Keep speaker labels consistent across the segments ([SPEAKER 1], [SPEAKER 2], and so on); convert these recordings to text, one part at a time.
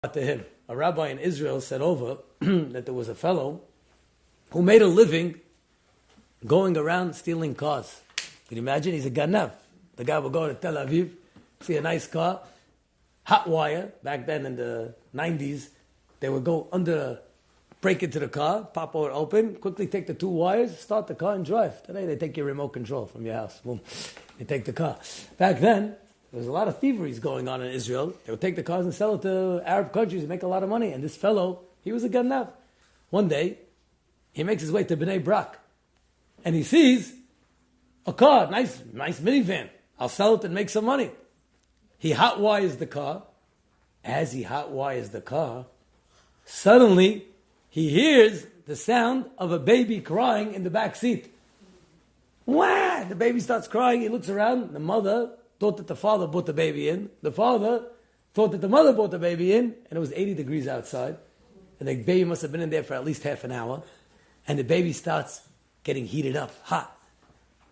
[SPEAKER 1] To him. A rabbi in Israel said over that there was a fellow who made a living going around stealing cars. Can you imagine? He's a ganav. The guy would go to Tel Aviv, see a nice car, hot wire. Back then in the 90s, they would go break into the car, pop it open, quickly take the two wires, start the car and drive. Today they take your remote control from your house. Boom. They take the car. Back then, there was a lot of thieveries going on in Israel. They would take the cars and sell it to Arab countries and make a lot of money. And this fellow, he was a ganav. One day, he makes his way to Bnei Brak. And he sees a car, nice minivan. I'll sell it and make some money. He hot wires the car. As he hot wires the car, suddenly he hears the sound of a baby crying in the back seat. Wah! The baby starts crying. He looks around. The mother thought that the father brought the baby in. The father thought that the mother brought the baby in, and it was 80 degrees outside. And the baby must have been in there for at least half an hour. And the baby starts getting heated up, hot.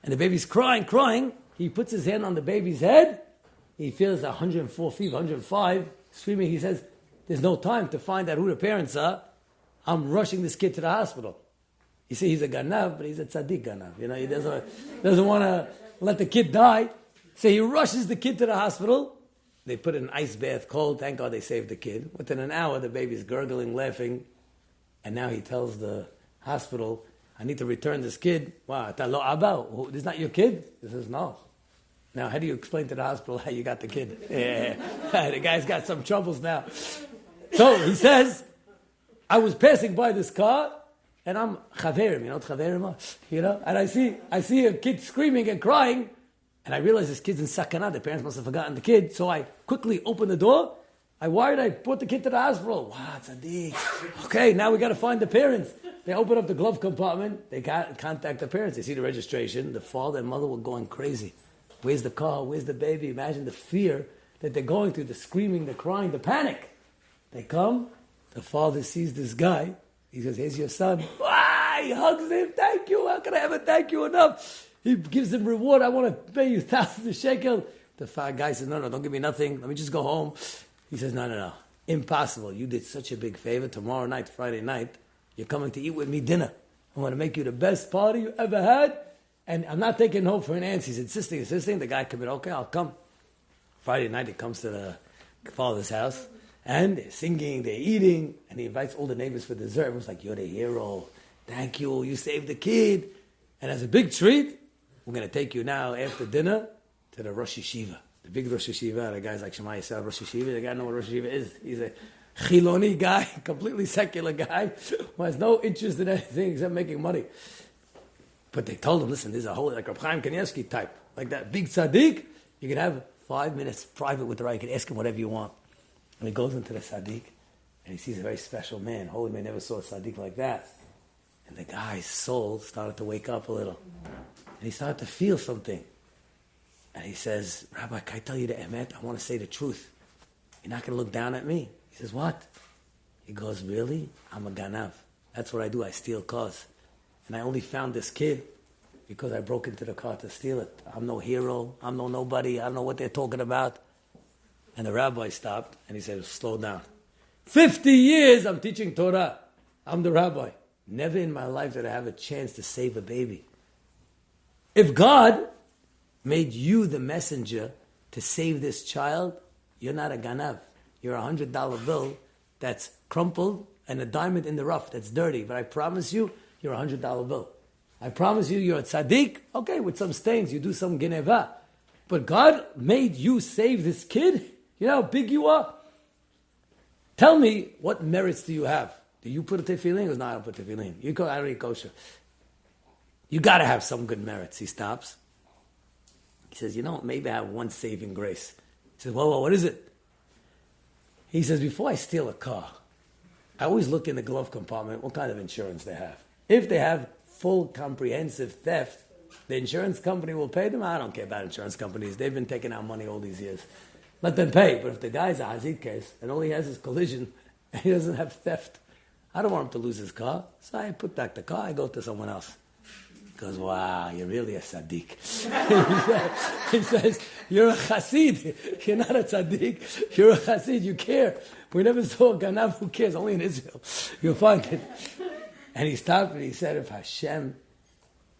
[SPEAKER 1] And the baby's crying. He puts his hand on the baby's head. He feels 104 fever, 105, screaming. He says, there's no time to find out who the parents are. I'm rushing this kid to the hospital. You see, he's a ganav, but he's a tzaddik ganav. You know, he doesn't want to let the kid die. So he rushes the kid to the hospital. They put an ice bath cold. Thank God they saved the kid. Within an hour, the baby's gurgling, laughing. And now he tells the hospital, I need to return this kid. Wow, talo abba, this is not your kid? He says, no. Now, how do you explain to the hospital how you got the kid? Yeah. The guy's got some troubles now. So he says, I was passing by this car, and I'm chaverim, you know what chaverim are? You know, and I see a kid screaming and crying, and I realize this kid's in sakana. The parents must have forgotten the kid, so I quickly opened the door. I brought the kid to the hospital. Wow, tzaddik. Okay, now we got to find the parents. They open up the glove compartment. They contact the parents. They see the registration. The father and mother were going crazy. Where's the car? Where's the baby? Imagine the fear that they're going through, the screaming, the crying, the panic. They come. The father sees this guy. He says, here's your son. Wow, he hugs him. Thank you. How can I ever thank you enough? He gives him reward. I want to pay you thousands of shekel. The guy says, no, don't give me nothing. Let me just go home. He says, no. Impossible. You did such a big favor. Tomorrow night, Friday night, you're coming to eat with me dinner. I'm going to make you the best party you ever had. And I'm not taking no for an answer. He's insisting. The guy committed, okay, I'll come. Friday night, he comes to the father's house. And they're singing, they're eating. And he invites all the neighbors for dessert. Everyone's like, you're the hero. Thank you. You saved the kid. And as a big treat, we're going to take you now after dinner to the Rosh Yeshiva. The big Rosh Yeshiva. The guy's like, Shema Yisrael, Rosh Yeshiva. The guy knows what Rosh Yeshiva is. He's a chiloni guy, completely secular guy, who has no interest in anything except making money. But they told him, listen, this is a whole, like Reb Chaim Kanievsky type. Like that big tzaddik, you can have 5 minutes private with the rabbi. You can ask him whatever you want. And he goes into the tzaddik, and he sees a very special man. Holy man never saw a tzaddik like that. And the guy's soul started to wake up a little. And he started to feel something. And he says, Rabbi, can I tell you the emet? I want to say the truth. You're not going to look down at me. He says, what? He goes, really? I'm a ganav. That's what I do. I steal cars. And I only found this kid because I broke into the car to steal it. I'm no hero. I'm no nobody. I don't know what they're talking about. And the rabbi stopped and he said, slow down. 50 years I'm teaching Torah. I'm the rabbi. Never in my life did I have a chance to save a baby. If God made you the messenger to save this child, you're not a ganav. You're a $100 bill that's crumpled and a diamond in the rough that's dirty. But I promise you, you're a $100 bill. I promise you're a tzaddik. Okay, with some stains, you do some geneva. But God made you save this kid. You know how big you are? Tell me, what merits do you have? Do you put a tefillin? He goes, no, I don't put tefillin. I don't eat kosher. You got to have some good merits. He stops. He says, maybe I have one saving grace. He says, whoa, what is it? He says, before I steal a car, I always look in the glove compartment what kind of insurance they have. If they have full comprehensive theft, the insurance company will pay them. I don't care about insurance companies. They've been taking out money all these years. Let them pay. But if the guy's a hazid case and all he has is collision and he doesn't have theft, I don't want him to lose his car. So I put back the car. I go to someone else. He goes, wow, you're really a tzaddik. He says, you're a chassid. You're not a tzaddik. You're a chassid. You care. We never saw a ganav who cares. Only in Israel. You'll find it. And he stopped and he said, if Hashem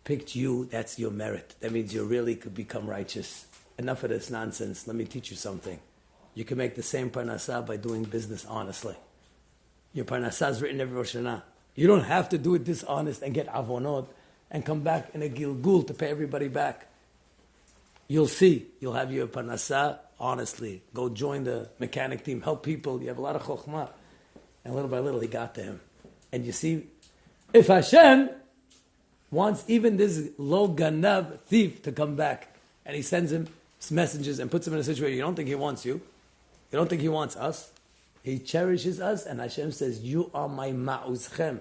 [SPEAKER 1] picked you, that's your merit. That means you really could become righteous. Enough of this nonsense. Let me teach you something. You can make the same parnassah by doing business honestly. Your parnassah is written every Rosh Hashanah. You don't have to do it dishonest and get avonot and come back in a gilgul to pay everybody back. You'll see. You'll have your parnassah honestly. Go join the mechanic team. Help people. You have a lot of chokhmah. And little by little, he got to him. And you see, if Hashem wants even this low ganav thief to come back, and he sends him messengers and puts him in a situation, you don't think he wants you. You don't think he wants us. He cherishes us, and Hashem says, you are my ma'uzchem.